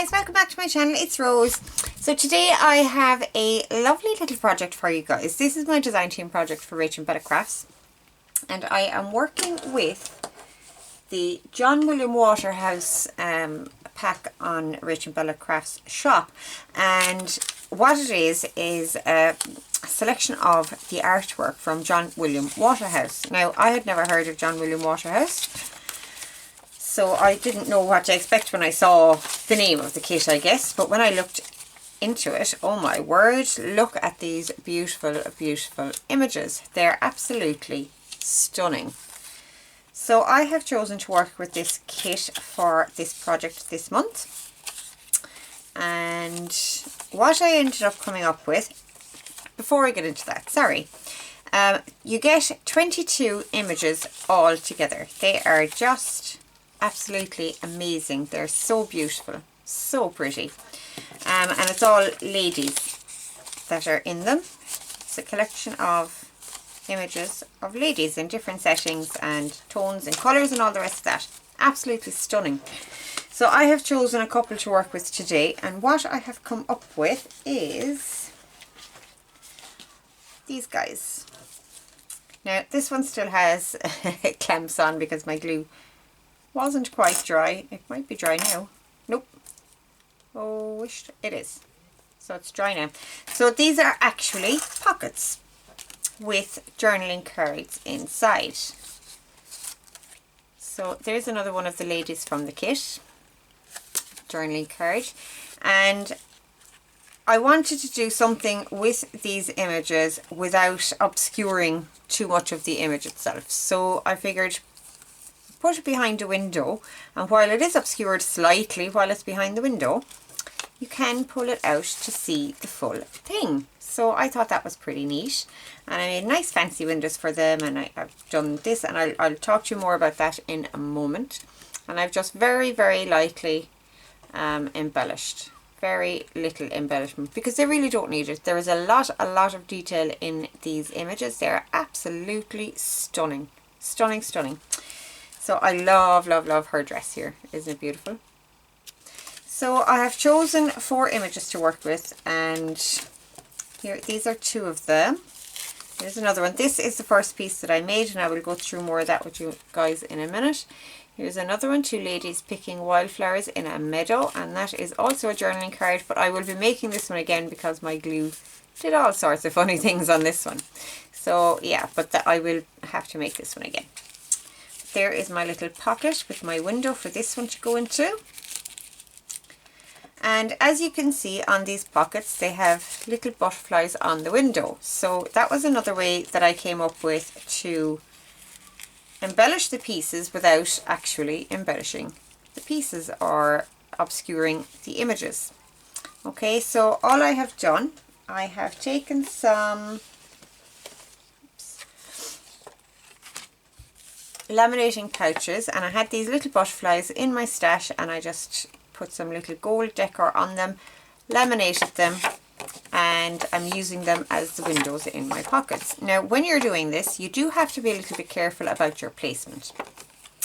guys, welcome back to my channel. It's Rose. So today I have a lovely little project for you guys. This is my design team project for Rach and Bella Crafts, and I am working with the John William Waterhouse pack on Rach and Bella Crafts shop, and what it is a selection of the artwork from John William Waterhouse. Now, I had never heard of John William Waterhouse, so I didn't know what to expect when I saw the name of the kit, I guess. But when I looked into it, oh my word, look at these beautiful, beautiful images. They're absolutely stunning. So I have chosen to work with this kit for this project this month. And what I ended up coming up with, before I get into that, you get 22 images all together. They are just absolutely amazing. They're so beautiful, so pretty, and it's all ladies that are in them. It's a collection of images of ladies in different settings and tones and colours and all the rest of that. Absolutely stunning. So I have chosen a couple to work with today, and what I have come up with is these guys. Now this one still has clamps on because my glue wasn't quite dry. It might be dry now. Nope. Oh, wished it is. So it's dry now. So these are actually pockets with journaling cards inside. So there's another one of the ladies from the kit. Journaling card. And I wanted to do something with these images without obscuring too much of the image itself. So I figured put it behind a window, and while it is obscured slightly while it's behind the window, you can pull it out to see the full thing. So I thought that was pretty neat, and I made nice fancy windows for them, and I've done this, and I'll talk to you more about that in a moment. And I've just very, very lightly embellished. Very little embellishment because they really don't need it. There is a lot of detail in these images. They're absolutely stunning. Stunning, stunning. So I love, love, love her dress here. Isn't it beautiful? So I have chosen 4 images to work with, and here, these are 2 of them. Here's another one. This is the first piece that I made, and I will go through more of that with you guys in a minute. Here's another one, 2 ladies picking wildflowers in a meadow, and that is also a journaling card, but I will be making this one again because my glue did all sorts of funny things on this one. So yeah, but I will have to make this one again. There is my little pocket with my window for this one to go into. And as you can see on these pockets, they have little butterflies on the window. So that was another way that I came up with to embellish the pieces without actually embellishing the pieces or obscuring the images. Okay, so all I have done, I have taken some laminating pouches, and I had these little butterflies in my stash, and I just put some little gold decor on them, laminated them, and I'm using them as the windows in my pockets. Now when you're doing this, you do have to be a little bit careful about your placement.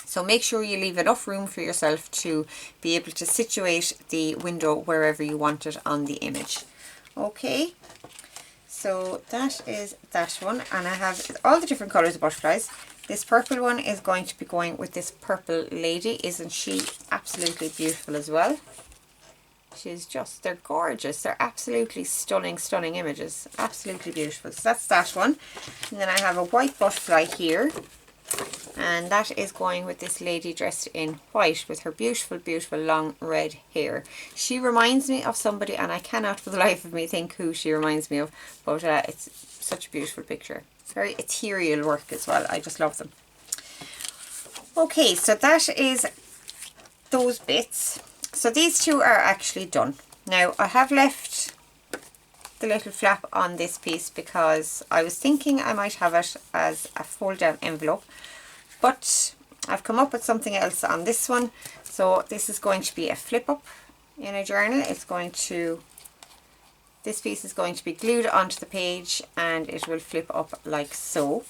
So make sure you leave enough room for yourself to be able to situate the window wherever you want it on the image. Okay, so that is that one, and I have all the different colours of butterflies. This purple one is going to be going with this purple lady. Isn't she absolutely beautiful as well? She's just, they're gorgeous. They're absolutely stunning, stunning images. Absolutely beautiful. So that's that one. And then I have a white butterfly here. And that is going with this lady dressed in white with her beautiful, beautiful long red hair. She reminds me of somebody, and I cannot for the life of me think who she reminds me of. But it's such a beautiful picture. Very ethereal work as well. I just love them. Okay, so that is those bits. So these 2 are actually done. Now I have left the little flap on this piece because I was thinking I might have it as a fold down envelope, but I've come up with something else on this one. So this is going to be a flip up in a journal. This piece is going to be glued onto the page, and it will flip up like so.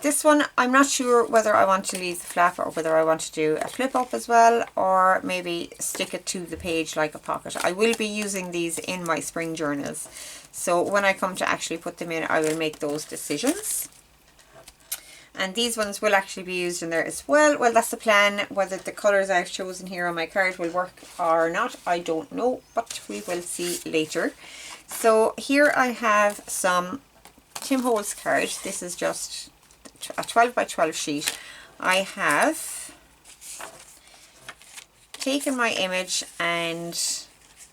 This one, I'm not sure whether I want to leave the flap or whether I want to do a flip up as well, or maybe stick it to the page like a pocket. I will be using these in my spring journals, so when I come to actually put them in, I will make those decisions. And these ones will actually be used in there as well. Well, that's the plan. Whether the colours I've chosen here on my card will work or not, I don't know, but we will see later. So here I have some Tim Holtz cards. This is just a 12 by 12 sheet. I have taken my image and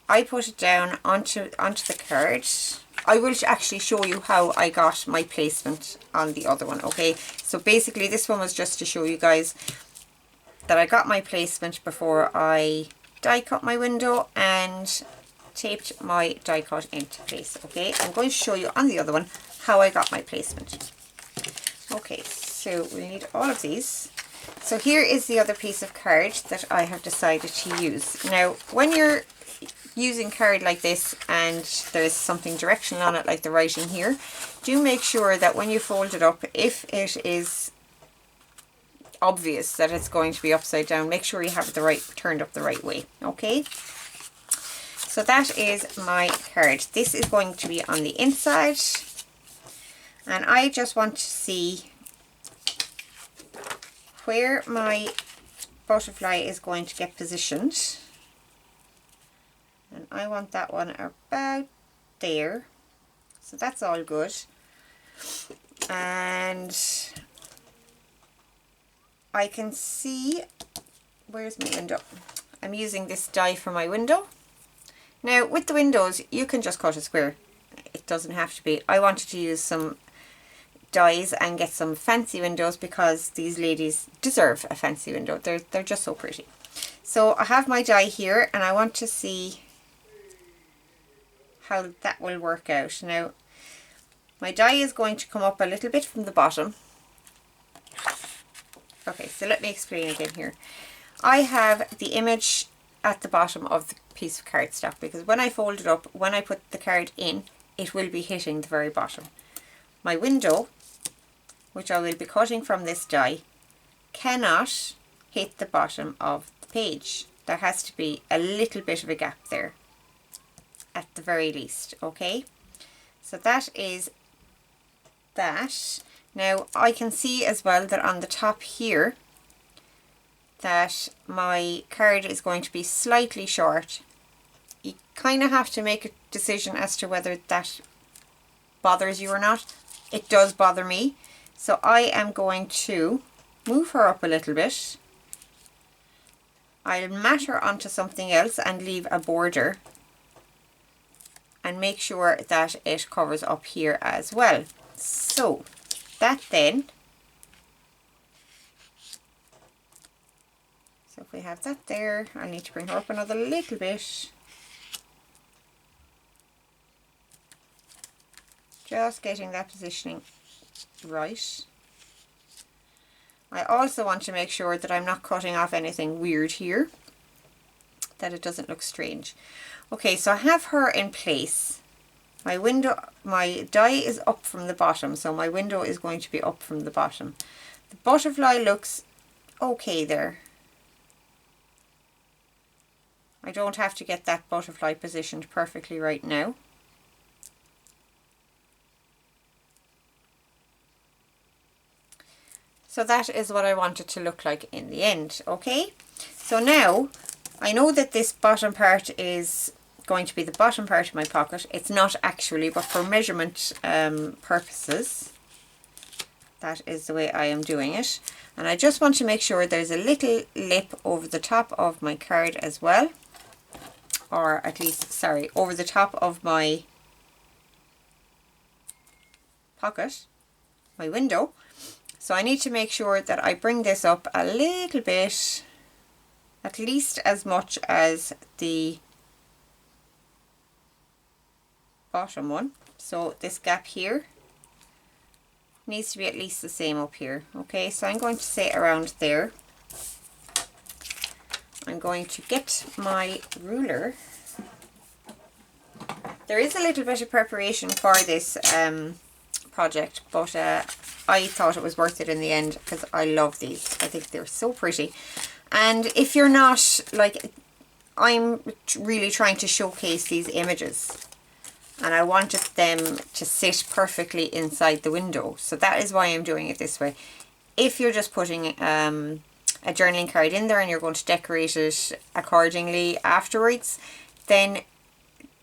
I put it down onto the card. I will actually show you how I got my placement on the other one, okay? So basically this one was just to show you guys that I got my placement before I die cut my window and taped my die cut into place, okay? I'm going to show you on the other one how I got my placement. Okay, so we need all of these. So here is the other piece of card that I have decided to use. Now, when you're using card like this and there's something directional on it like the writing here, do make sure that when you fold it up, if it is obvious that it's going to be upside down, make sure you have it turned up the right way, okay? So that is my card. This is going to be on the inside, and I just want to see where my butterfly is going to get positioned. And I want that one about there. So that's all good. And I can see, where's my window? I'm using this die for my window. Now with the windows, you can just cut a square. It doesn't have to be. I wanted to use some dies and get some fancy windows because these ladies deserve a fancy window. They're just so pretty. So I have my die here and I want to see how that will work out. Now my die is going to come up a little bit from the bottom. Okay, so let me explain again here. I have the image at the bottom of the piece of cardstock because when I fold it up, when I put the card in, it will be hitting the very bottom. My window, which I will be cutting from this die, cannot hit the bottom of the page. There has to be a little bit of a gap there at the very least, okay? So that is that. Now I can see as well that on the top here that my card is going to be slightly short. You kind of have to make a decision as to whether that bothers you or not. It does bother me, so I am going to move her up a little bit. I'll mat her onto something else and leave a border and make sure that it covers up here as well. So that then, so if we have that there, I need to bring her up another little bit. Just getting that positioning right. I also want to make sure that I'm not cutting off anything weird here, that it doesn't look strange. Okay, so I have her in place. My window, my die is up from the bottom, so my window is going to be up from the bottom. The butterfly looks okay there. I don't have to get that butterfly positioned perfectly right now. So that is what I want it to look like in the end, okay? So now, I know that this bottom part is going to be the bottom part of my pocket. It's not actually, but for measurement purposes, that is the way I am doing it. And I just want to make sure there's a little lip over the top of my card as well. Or at least, sorry, over the top of my pocket, my window. So I need to make sure that I bring this up a little bit, at least as much as the bottom one. So this gap here needs to be at least the same up here. Okay, so I'm going to say around there. I'm going to get my ruler. There is a little bit of preparation for this project, but I thought it was worth it in the end because I love these. I think they're so pretty. And if you're not, like, I'm really trying to showcase these images and I wanted them to sit perfectly inside the window. So that is why I'm doing it this way. If you're just putting a journaling card in there and you're going to decorate it accordingly afterwards, then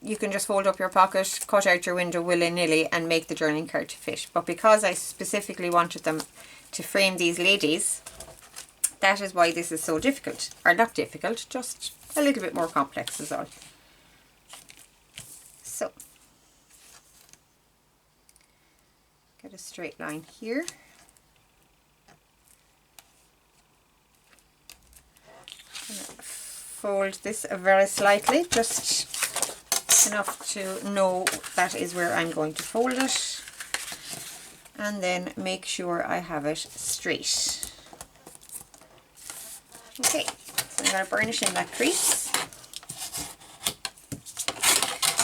you can just fold up your pocket, cut out your window willy-nilly and make the journaling card to fit. But because I specifically wanted them to frame these ladies, that is why this is so difficult. Or not difficult, just a little bit more complex is all. So, get a straight line here. Fold this very slightly, just enough to know that is where I'm going to fold it. And then make sure I have it straight. Okay, so I'm going to burnish in that crease.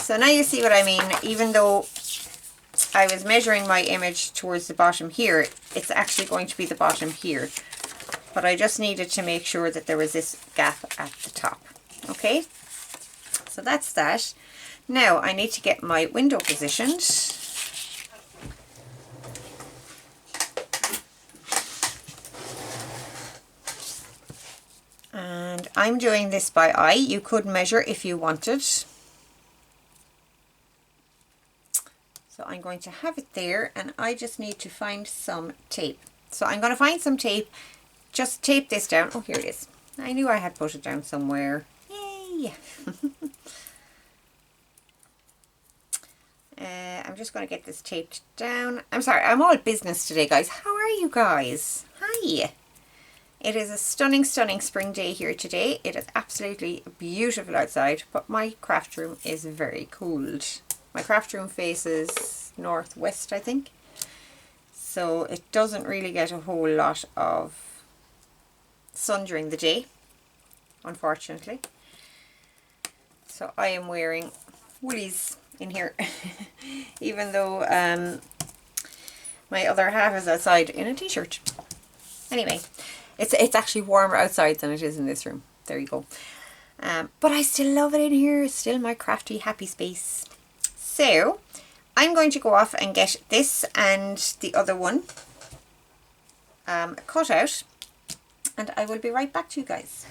So now you see what I mean. Even though I was measuring my image towards the bottom here, it's actually going to be the bottom here. But I just needed to make sure that there was this gap at the top. Okay, so that's that. Now I need to get my window positioned. And I'm doing this by eye. You could measure if you wanted. So I'm going to have it there and I just need to find some tape. So I'm going to find some tape. Just tape this down. Oh, here it is. I knew I had put it down somewhere. Yay! I'm just going to get this taped down. I'm sorry, I'm all business today, guys. How are you guys? Hi! It is a stunning, stunning spring day here today. It is absolutely beautiful outside, but my craft room is very cold. My craft room faces northwest, I think. So it doesn't really get a whole lot of sun during the day, unfortunately. So I am wearing woolies in here, even though my other half is outside in a t-shirt. Anyway, it's actually warmer outside than it is in this room. There you go. But I still love it in here. It's still my crafty, happy space. So I'm going to go off and get this and the other one cut out, and I will be right back to you guys.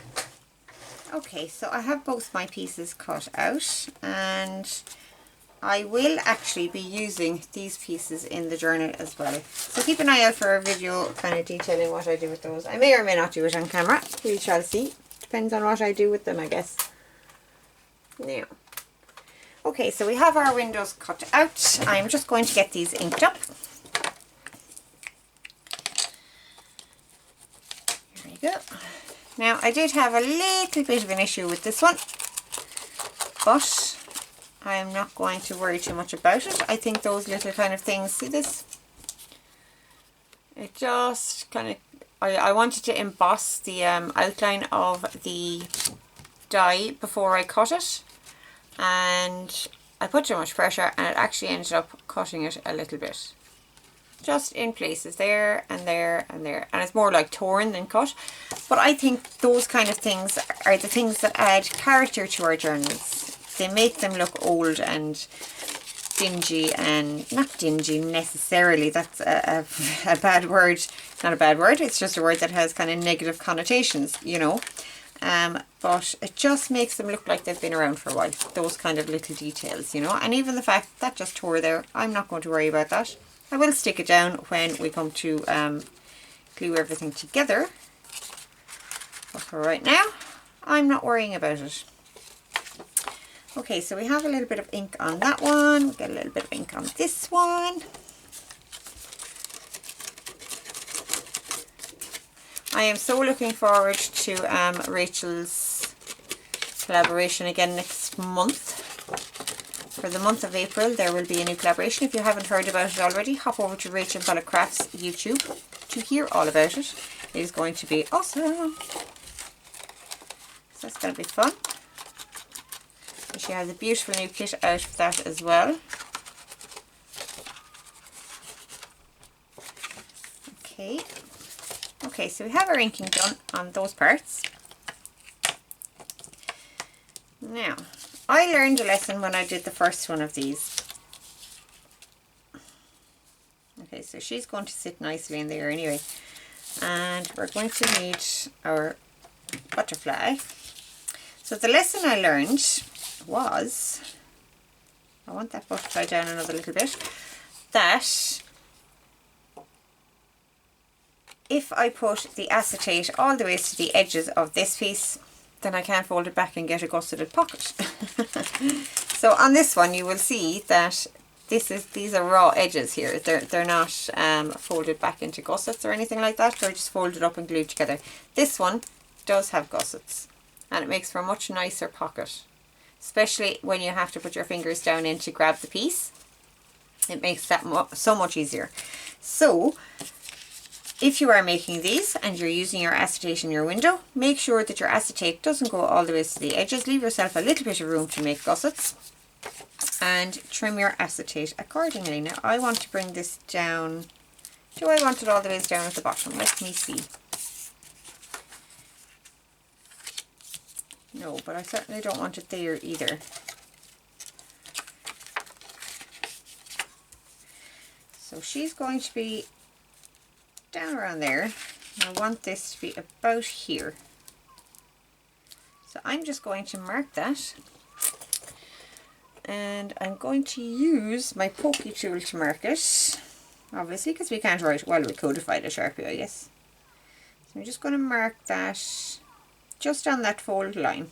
Okay, so I have both my pieces cut out, and I will actually be using these pieces in the journal as well. So keep an eye out for a video kind of detailing what I do with those. I may or may not do it on camera. We shall see. Depends on what I do with them, I guess. Now, okay, so we have our windows cut out. I'm just going to get these inked up. Here we go. Now, I did have a little bit of an issue with this one, but I am not going to worry too much about it. I think those little kind of things, see this? It just kind of, I wanted to emboss the outline of the die before I cut it, and I put too much pressure and it actually ended up cutting it a little bit. Just in places there and there and there, and it's more like torn than cut. But I think those kind of things are the things that add character to our journals. They make them look old and dingy, and not dingy necessarily, that's a bad word. Not a bad word, it's just a word that has kind of negative connotations, you know. But it just makes them look like they've been around for a while. Those kind of little details, you know. And even the fact that just tore there, I'm not going to worry about that. I will stick it down when we come to glue everything together. But for right now, I'm not worrying about it. Okay, so we have a little bit of ink on that one. We've got a little bit of ink on this one. I am so looking forward to Rachel's collaboration again next month. For the month of April, there will be a new collaboration. If you haven't heard about it already, hop over to Rachel Bullock Crafts YouTube to hear all about it. It is going to be awesome. So that's going to be fun. And she has a beautiful new kit out for that as well. Okay. Okay, so we have our inking done on those parts. Now, I learned a lesson when I did the first one of these. Okay, so she's going to sit nicely in there anyway. And we're going to need our butterfly. So the lesson I learned was, I want that butterfly down another little bit, that if I put the acetate all the way to the edges of this piece, then I can't fold it back and get a gusseted pocket. So on this one you will see that these are raw edges here. They're not folded back into gussets or anything like that. They're just folded up and glued together. This one does have gussets, and it makes for a much nicer pocket, especially when you have to put your fingers down in to grab the piece. It makes that so much easier. So if you are making these and you're using your acetate in your window, make sure that your acetate doesn't go all the way to the edges. Leave yourself a little bit of room to make gussets, and trim your acetate accordingly. Now I want to bring this down. Do I want it all the way down at the bottom? Let me see. No, but I certainly don't want it there either. So she's going to be down around there. I want this to be about here. So I'm just going to mark that. And I'm going to use my pokey tool to mark it, obviously, because we can't write, well, we codified a Sharpie, I guess. So I'm just going to mark that just on that fold line,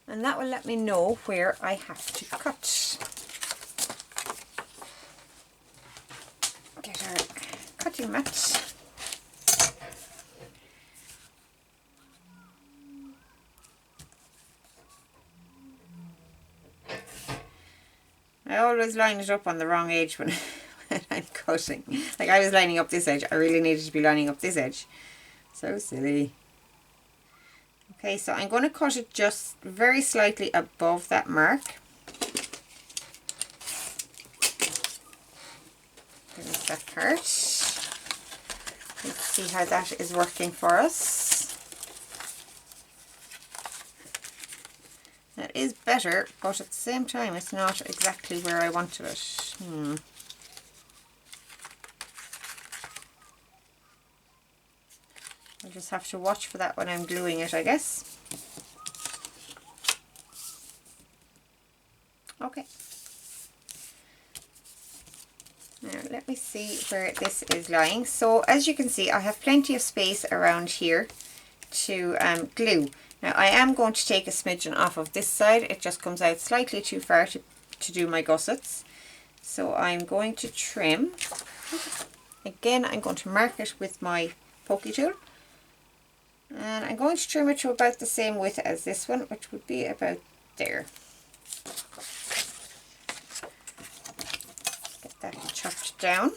and that will let me know where I have to cut. Get our cutting mat. I always line it up on the wrong edge when I'm cutting. Like I was lining up this edge, I really needed to be lining up this edge. So silly. Okay, so I'm going to cut it just very slightly above that mark. There's that part. Let's see how that is working for us. That is better, but at the same time it's not exactly where I wanted it. I'll just have to watch for that when I'm gluing it, I guess. Okay. Now let me see where this is lying. So as you can see, I have plenty of space around here to glue. Now I am going to take a smidgen off of this side. It just comes out slightly too far to do my gussets. So I'm going to trim. Again, I'm going to mark it with my pokey tool. And I'm going to trim it to about the same width as this one, which would be about there. Get that chopped down.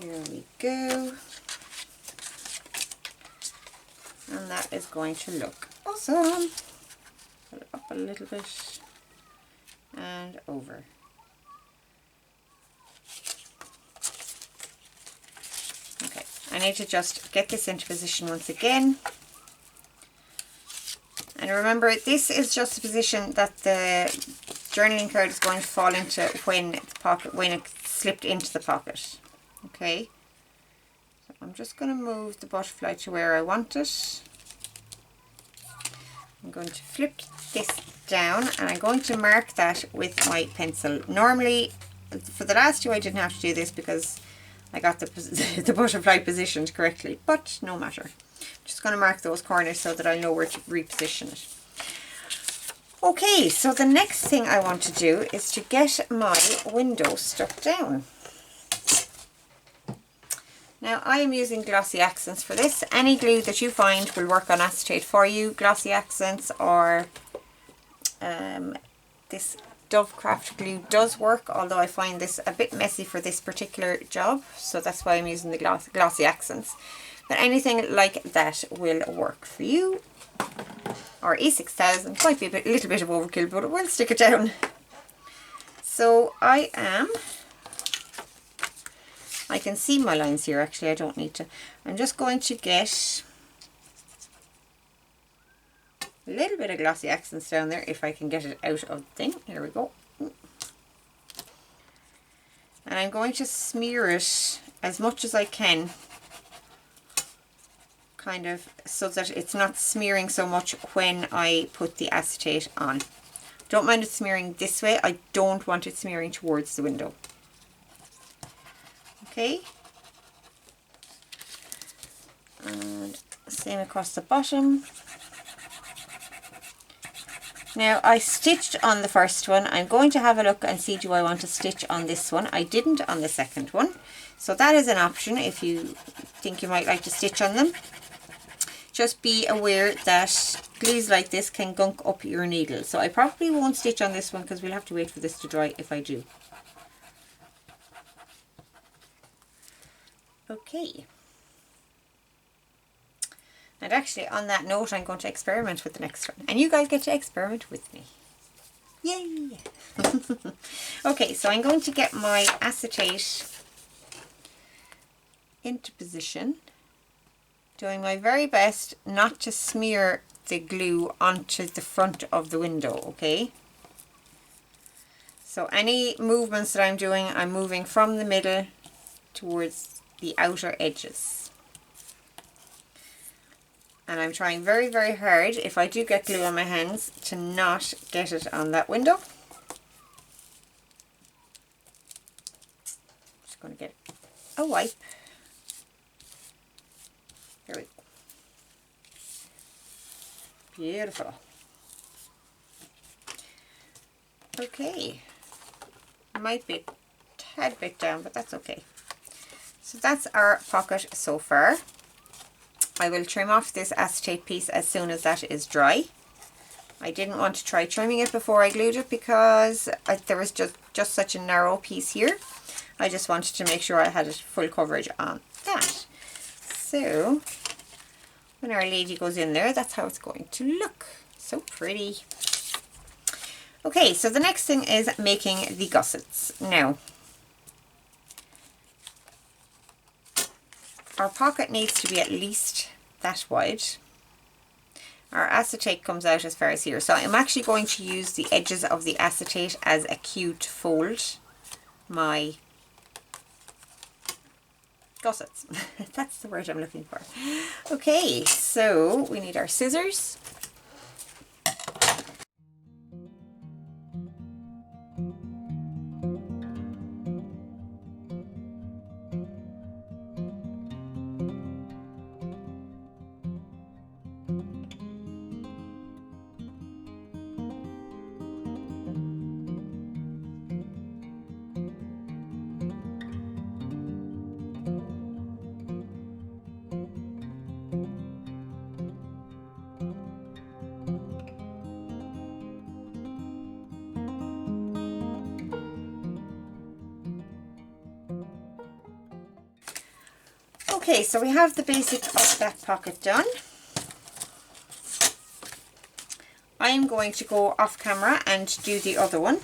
There we go. And that is going to look awesome. Put it up a little bit and over. Okay, I need to just get this into position once again. And remember, this is just a position that the journaling card is going to fall into when it slipped into the pocket. Okay, so I'm just going to move the butterfly to where I want it. I'm going to flip this down and I'm going to mark that with my pencil. Normally, for the last two I didn't have to do this because I got the butterfly positioned correctly, but no matter. I'm just going to mark those corners so that I know where to reposition it. Okay, so the next thing I want to do is to get my window stuck down. Now I am using glossy accents for this. Any glue that you find will work on acetate for you. Glossy accents or this Dovecraft glue does work, although I find this a bit messy for this particular job, so that's why I'm using the glossy accents. But anything like that will work for you. Or E6000 might be a little bit of overkill, but we'll stick it down. So I can see my lines here, actually I don't need to. I'm just going to get a little bit of glossy accents down there if I can get it out of the thing. Here we go. And I'm going to smear it as much as I can, kind of so that it's not smearing so much when I put the acetate on. Don't mind it smearing this way, I don't want it smearing towards the window. Okay. And same across the bottom. Now I stitched on the first one. I'm going to have a look and see, do I want to stitch on this one? I didn't on the second one. So that is an option if you think you might like to stitch on them. Just be aware that glues like this can gunk up your needle. So I probably won't stitch on this one because we'll have to wait for this to dry if I do. Okay. And actually on that note, I'm going to experiment with the next one. And you guys get to experiment with me. Yay! Okay, so I'm going to get my acetate into position. Doing my very best not to smear the glue onto the front of the window, okay? So any movements that I'm doing, I'm moving from the middle towards the outer edges. And I'm trying very, very hard, if I do get glue on my hands, to not get it on that window. Just going to get a wipe. There we go. Beautiful. Okay. Might be a tad bit down, but that's okay. So that's our pocket so far. I will trim off this acetate piece as soon as that is dry. I didn't want to try trimming it before I glued it because there was just such a narrow piece here. I just wanted to make sure I had full coverage on that. So when our lady goes in there, that's how it's going to look. So pretty. Okay, so the next thing is making the gussets. Now, our pocket needs to be at least that wide. Our acetate comes out as far as here. So I'm actually going to use the edges of the acetate as a cue to fold my gussets. That's the word I'm looking for. Okay, so we need our scissors. Okay, so we have the basic of that pocket done. I'm going to go off camera and do the other one.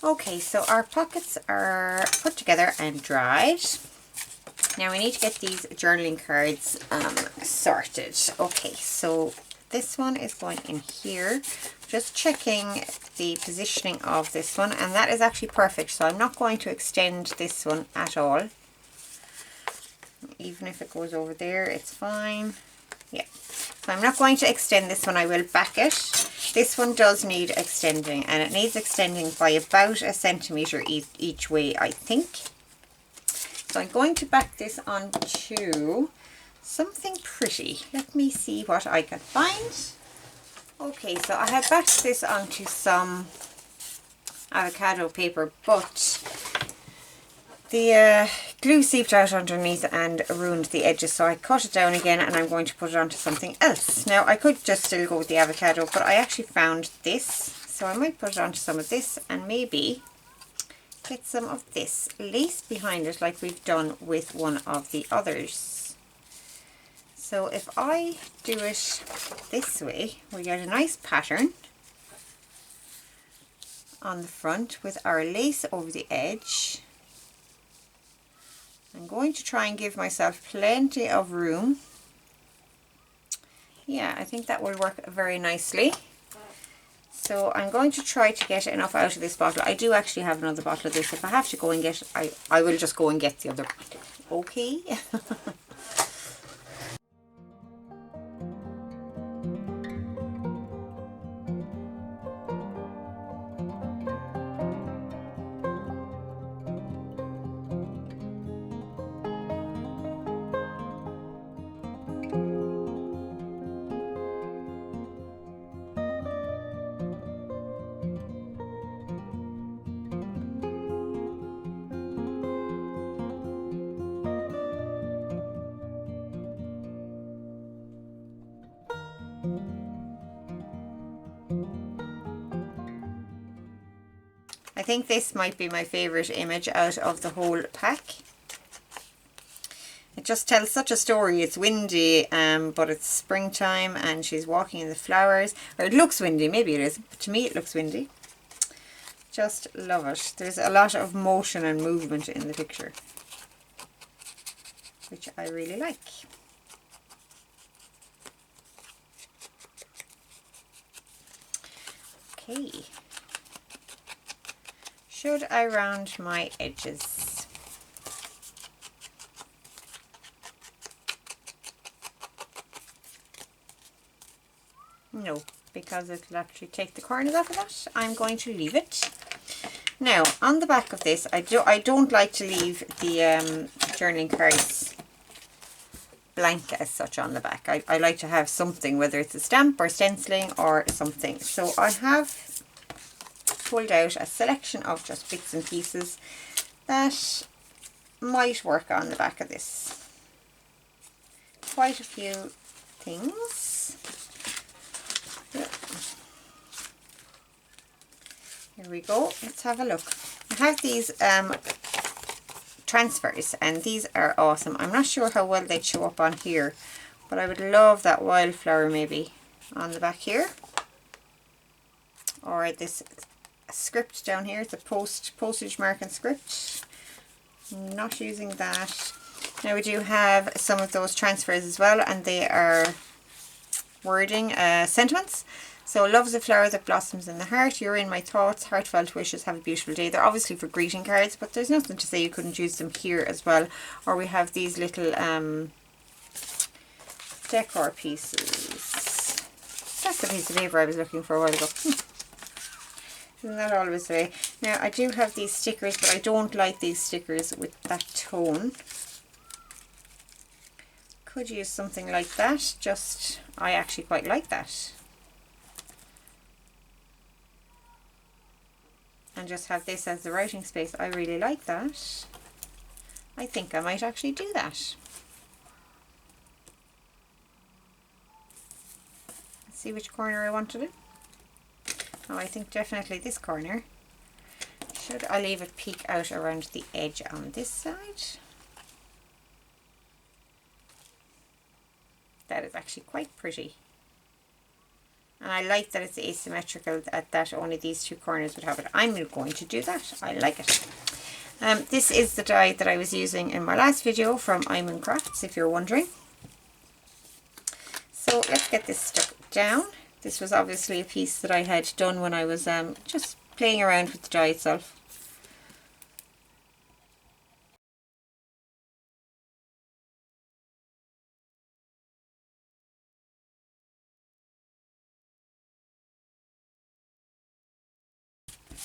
Okay, so our pockets are put together and dried. Now we need to get these journaling cards sorted. Okay, so this one is going in here. Just checking the positioning of this one, and that is actually perfect. So I'm not going to extend this one at all. Even if it goes over there, it's fine. Yeah, so I'm not going to extend this one. I will back it. This one does need extending, and it needs extending by about 1 centimetre each way, I think. So I'm going to back this onto something pretty. Let me see what I can find. Okay, so I have backed this onto some avocado paper, but the glue seeped out underneath and ruined the edges, so I cut it down again and I'm going to put it onto something else. Now I could just still go with the avocado, but I actually found this, so I might put it onto some of this and maybe get some of this lace behind it like we've done with one of the others. So if I do it this way, we get a nice pattern on the front with our lace over the edge. I'm going to try and give myself plenty of room. Yeah, I think that will work very nicely. So I'm going to try to get enough out of this bottle. I do actually have another bottle of this. If I have to go and get, I will just go and get the other bottle. Okay. I think this might be my favourite image out of the whole pack. It just tells such a story. It's windy, but it's springtime and she's walking in the flowers. Or it looks windy, maybe it is, but to me it looks windy. Just love it. There's a lot of motion and movement in the picture, which I really like. Okay. Should I round my edges? No, because it'll actually take the corners off of that. I'm going to leave it. Now, on the back of this, I don't like to leave the journaling cards blank as such on the back. I like to have something, whether it's a stamp or stenciling or something. So I have pulled out a selection of just bits and pieces that might work on the back of this. Quite a few things. Yeah. Here we go. Let's have a look. I have these transfers, and these are awesome. I'm not sure how well they'd show up on here, but I would love that wildflower maybe on the back here, or this script down here. It's a postage mark and script. Not using that. Now we do have some of those transfers as well, and they are wording sentiments. So, love's a flower that blossoms in the heart. You're in my thoughts. Heartfelt wishes. Have a beautiful day. They're obviously for greeting cards, but there's nothing to say you couldn't use them here as well. Or we have these little decor pieces. That's the piece of paper I was looking for a while ago. Isn't that always the way? Now, I do have these stickers, but I don't like these stickers with that tone. Could use something like that. Just, I actually quite like that. And just have this as the writing space. I really like that. I think I might actually do that. Let's see which corner I want to do. Oh, I think definitely this corner. Should I leave it peek out around the edge on this side? That is actually quite pretty. And I like that it's asymmetrical, that only these two corners would have it. I'm going to do that. I like it. This is the die that I was using in my last video from Iman Crafts, if you're wondering. So let's get this stuck down. This was obviously a piece that I had done when I was just playing around with the die itself.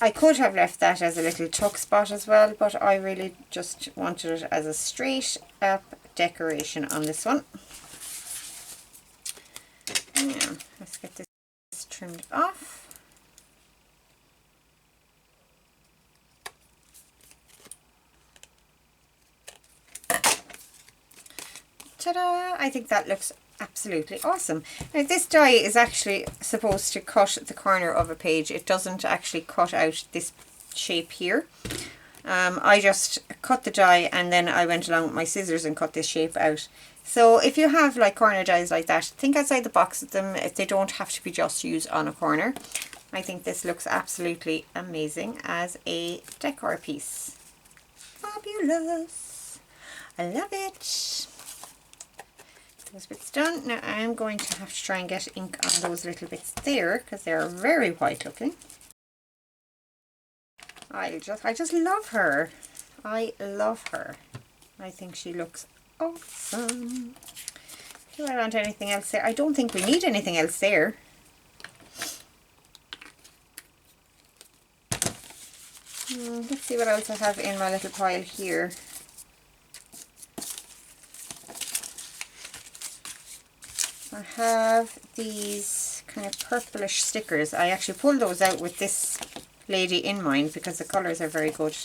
I could have left that as a little tuck spot as well, but I really just wanted it as a straight up decoration on this one. Now, let's get this trimmed off. Ta-da! I think that looks absolutely awesome. Now this die is actually supposed to cut the corner of a page. It doesn't actually cut out this shape here. I just cut the die and then I went along with my scissors and cut this shape out. So if you have like corner dies like that, think outside the box with them. If they don't have to be just used on a corner. I think this looks absolutely amazing as a decor piece. Fabulous! I love it! Those bits done. Now I'm going to have to try and get ink on those little bits there because they're very white looking. I just love her. I love her. I think she looks awesome. Do I want anything else there? I don't think we need anything else there. Let's see what else I have in my little pile here. I have these kind of purplish stickers. I actually pulled those out with this lady in mind because the colours are very good.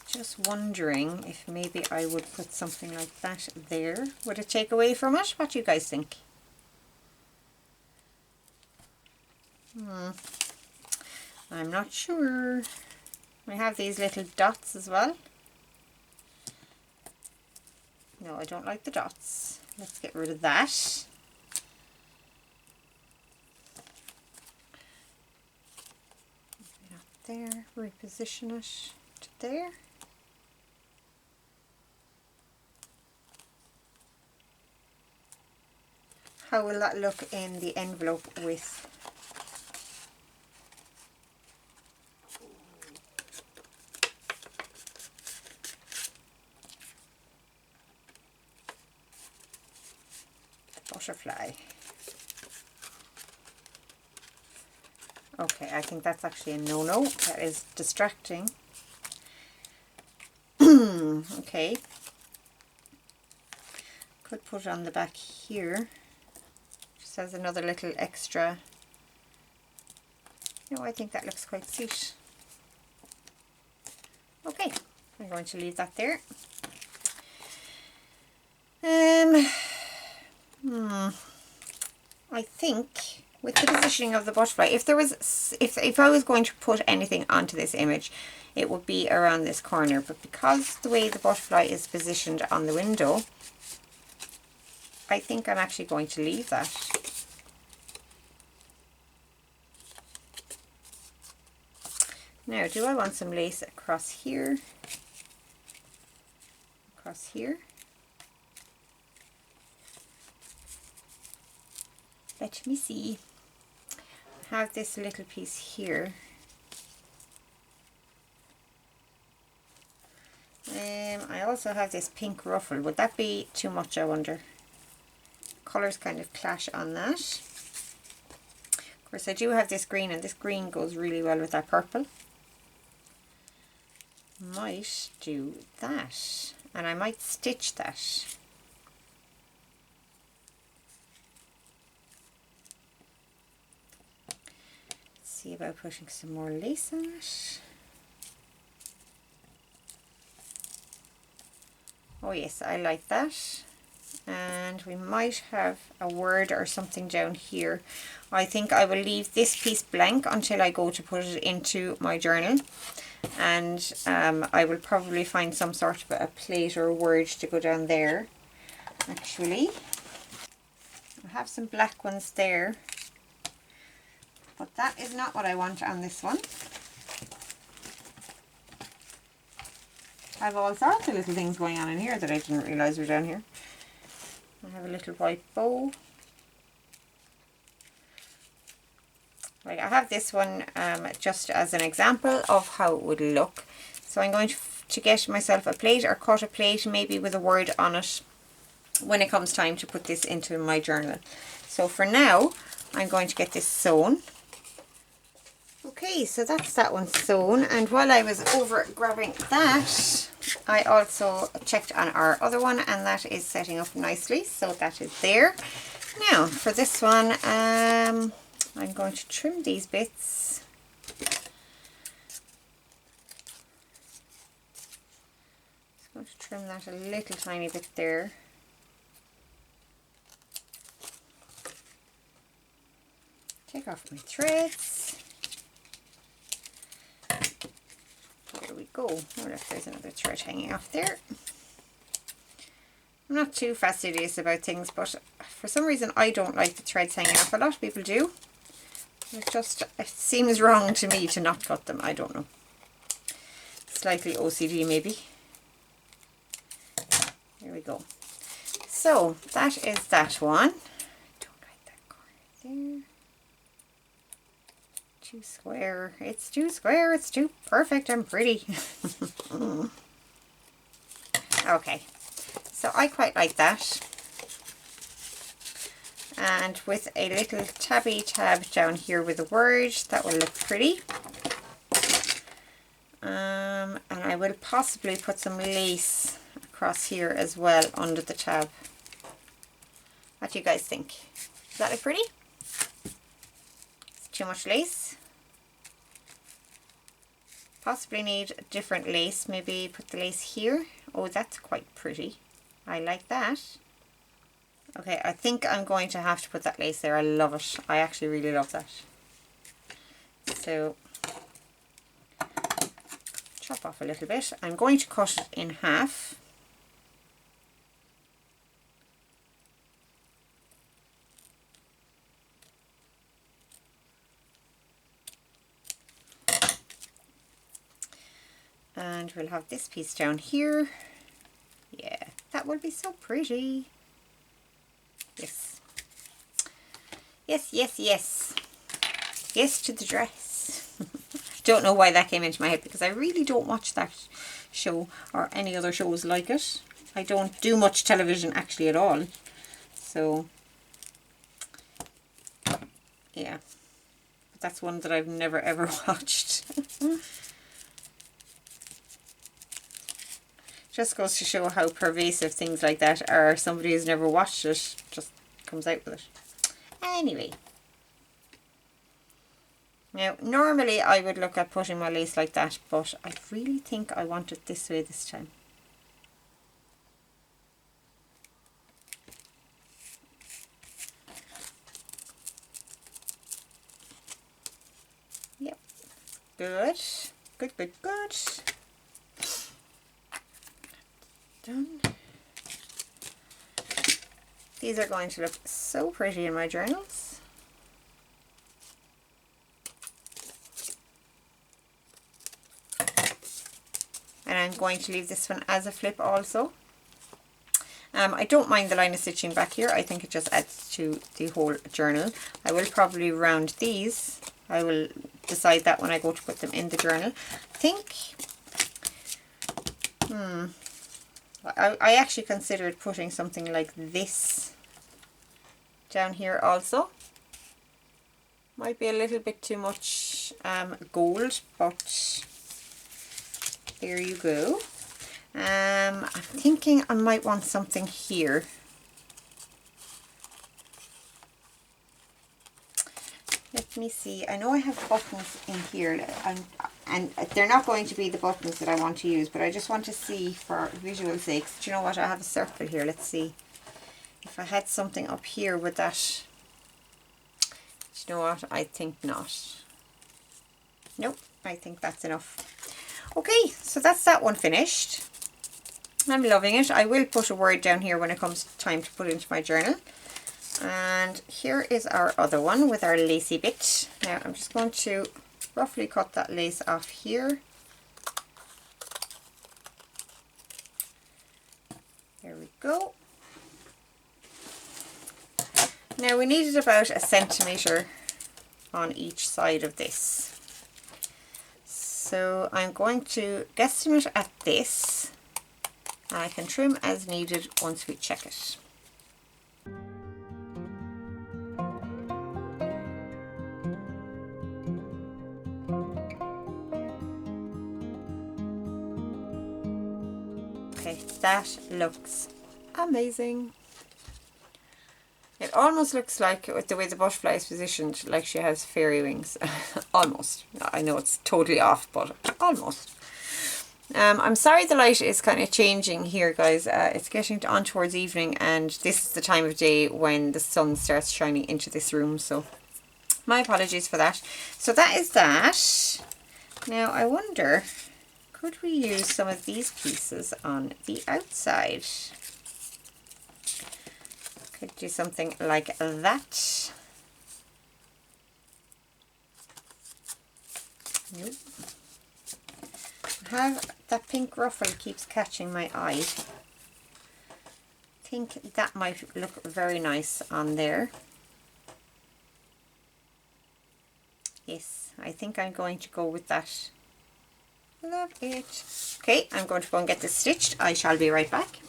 Just wondering if maybe I would put something like that there. Would it take away from it? What do you guys think? I'm not sure. We have these little dots as well. No, I don't like the dots. Let's get rid of that. Not there. Reposition it to there. How will that look in the envelope with the butterfly? Okay, I think that's actually a no-no. That is distracting. Okay. Could put it on the back here. Just as another little extra. No, I think that looks quite sweet. Okay, I'm going to leave that there. I think with the positioning of the butterfly, if I was going to put anything onto this image, it would be around this corner, but because the way the butterfly is positioned on the window, I think I'm actually going to leave that. Now, do I want some lace across here? Across here? Let me see. I have this little piece here. I also have this pink ruffle. Would that be too much, I wonder? Colours kind of clash on that. Of course, I do have this green, and this green goes really well with that purple. Might do that, and I might stitch that. Let's see about putting some more lace on it. Oh yes, I like that. And we might have a word or something down here. I think I will leave this piece blank until I go to put it into my journal, and I will probably find some sort of a plate or a word to go down there. Actually, I have some black ones there. but that is not what I want on this one. I have all sorts of little things going on in here that I didn't realise were down here. I have a little white bow. Right, I have this one just as an example of how it would look. So I'm going to get myself a plate or cut a plate maybe with a word on it when it comes time to put this into my journal. So for now I'm going to get this sewn. Okay, so that's that one sewn, and while I was over grabbing that, I also checked on our other one, and that is setting up nicely, so that is there. Now for this one, I'm going to trim these bits. Just going to trim that a little tiny bit there. Take off my threads. There we go. Oh look, there's another thread hanging off there. I'm not too fastidious about things, but for some reason I don't like the threads hanging off. A lot of people do. It seems wrong to me to not cut them. I don't know. Slightly OCD maybe. There we go. So that is that one. Don't like that corner there. Too square. It's too square. It's too perfect and pretty. Okay. So I quite like that. And with a little tabby tab down here with a word, that will look pretty. And I will possibly put some lace across here as well under the tab. What do you guys think? Does that look pretty? It's too much lace. Possibly need a different lace. Maybe put the lace here. Oh, that's quite pretty. I like that. Okay, I think I'm going to have to put that lace there. I love it. I actually really love that. So, chop off a little bit. I'm going to cut it in half. And we'll have this piece down here. Yeah, that will be so pretty. Yes. Yes, yes, yes. Yes to the dress. Don't know why that came into my head, because I really don't watch that show or any other shows like it. I don't do much television actually at all. So, yeah. But that's one that I've never ever watched. Just goes to show how pervasive things like that are. Somebody who's never watched it just comes out with it. Anyway. Now, normally I would look at putting my lace like that, but I really think I want it this way this time. Yep. Good. Good, good, good. Done. These are going to look so pretty in my journals. And I'm going to leave this one as a flip also. I don't mind the line of stitching back here. I think it just adds to the whole journal. I will probably round these. I will decide that when I go to put them in the journal. I think I actually considered putting something like this down here also. Might be a little bit too much gold, but there you go. I'm thinking I might want something here. Let me see. I know I have buttons in here, and they're not going to be the buttons that I want to use, but I just want to see for visual sakes. Do you know what? I have a circle here. Let's see. If I had something up here with that. Do you know what? I think not. Nope. I think that's enough. Okay, so that's that one finished. I'm loving it. I will put a word down here when it comes time to put it into my journal. And here is our other one with our lacy bit. Now I'm just going to roughly cut that lace off here. There we go. Now we needed about 1 centimetre on each side of this. So I'm going to guesstimate at this, and I can trim as needed once we check it. Okay, that looks amazing. It almost looks like, with the way the butterfly is positioned, like she has fairy wings. Almost. I know it's totally off, but almost. I'm sorry the light is kind of changing here, guys. It's getting on towards evening, and this is the time of day when the sun starts shining into this room, so my apologies for that. So that is that. Now I wonder, could we use some of these pieces on the outside? Could do something like that. Nope. That pink ruffle keeps catching my eye. I think that might look very nice on there. Yes, I think I'm going to go with that. Love it. Okay, I'm going to go and get this stitched. I shall be right back.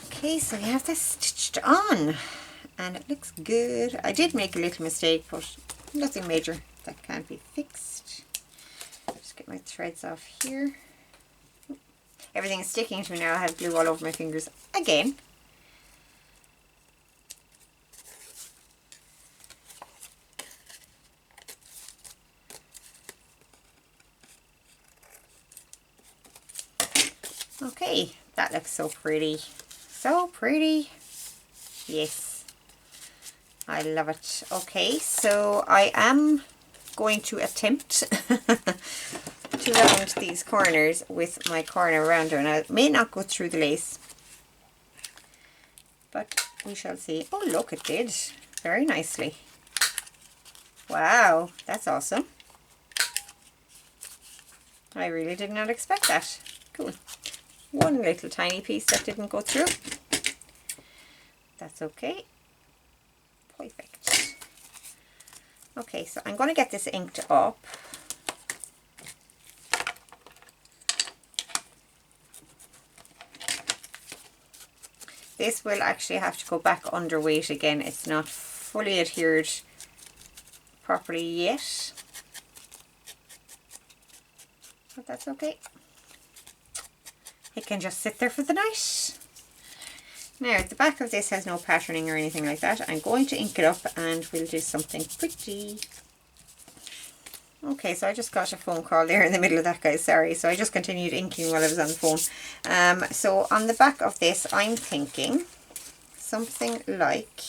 Okay, so we have this stitched on, and it looks good. I did make a little mistake, but nothing major that can't be fixed. Just get my threads off here. Everything is sticking to me now. I have glue all over my fingers again. Okay, that looks so pretty. So pretty. Yes, I love it. Okay, so I am going to attempt to round these corners with my corner rounder. Now it may not go through the lace, but we shall see. Oh look, it did very nicely. Wow, that's awesome. I really did not expect that. Cool. One little tiny piece that didn't go through. That's okay. Perfect. Okay, so I'm going to get this inked up. This will actually have to go back under weight again. It's not fully adhered properly yet, but that's okay. It can just sit there for the night. Now the back of this has no patterning or anything like that. I'm going to ink it up and we'll do something pretty. Okay, so I just got a phone call there in the middle of that, guys, sorry. So I just continued inking while I was on the phone. So on the back of this, I'm thinking something like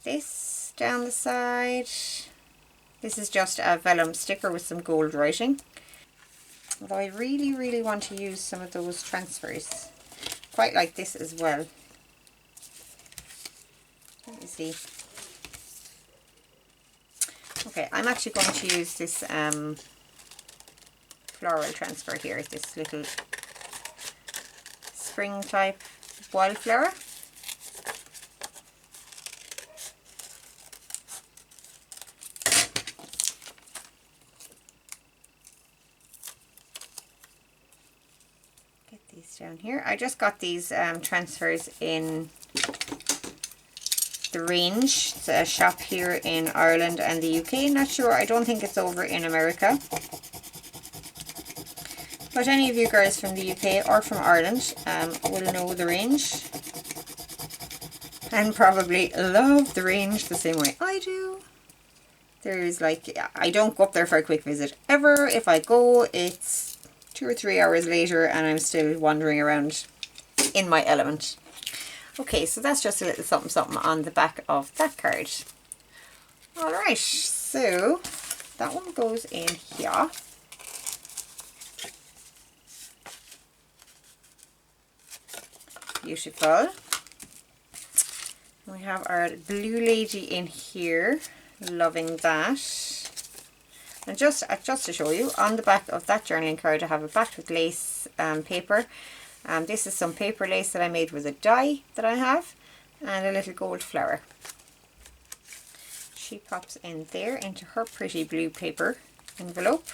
this down the side. This is just a vellum sticker with some gold writing. Although I really, really want to use some of those transfers. Quite like this as well. Let me see. Okay, I'm actually going to use this floral transfer here. This little spring type wildflower. Down here. I just got these transfers in the Range. It's a shop here in Ireland and the UK. Not sure, I don't think it's over in America. But any of you girls from the UK or from Ireland will know the Range. And probably love the Range the same way I do. There's like, I don't go up there for a quick visit ever. If I go, it's 2 or 3 hours later and I'm still wandering around in my element. Okay, so that's just a little something something on the back of that card. Alright, so that one goes in here. Beautiful. We have our blue lady in here, loving that. And just to show you, on the back of that journaling card I have it backed with lace paper. This is some paper lace that I made with a die that I have, and a little gold flower. She pops in there into her pretty blue paper envelope.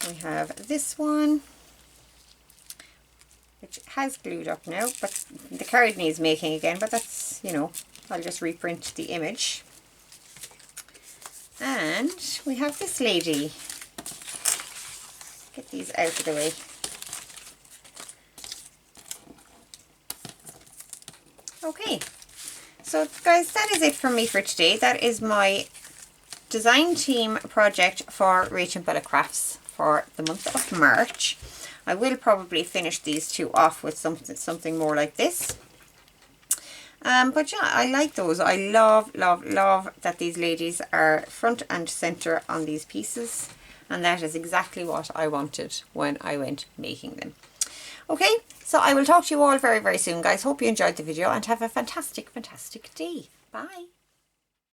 We have this one, which has glued up now, but the card needs making again, but that's, you know, I'll just reprint the image. And we have this lady. Get these out of the way. Okay, so guys, that is it from me for today. That is my design team project for Rach and Bella Crafts for the month of March. I will probably finish these two off with something more like this. But yeah, I like those. I love that these ladies are front and center on these pieces, and that is exactly what I wanted when I went making them. Okay, so I will talk to you all very soon, guys. Hope you enjoyed the video and have a fantastic day. Bye.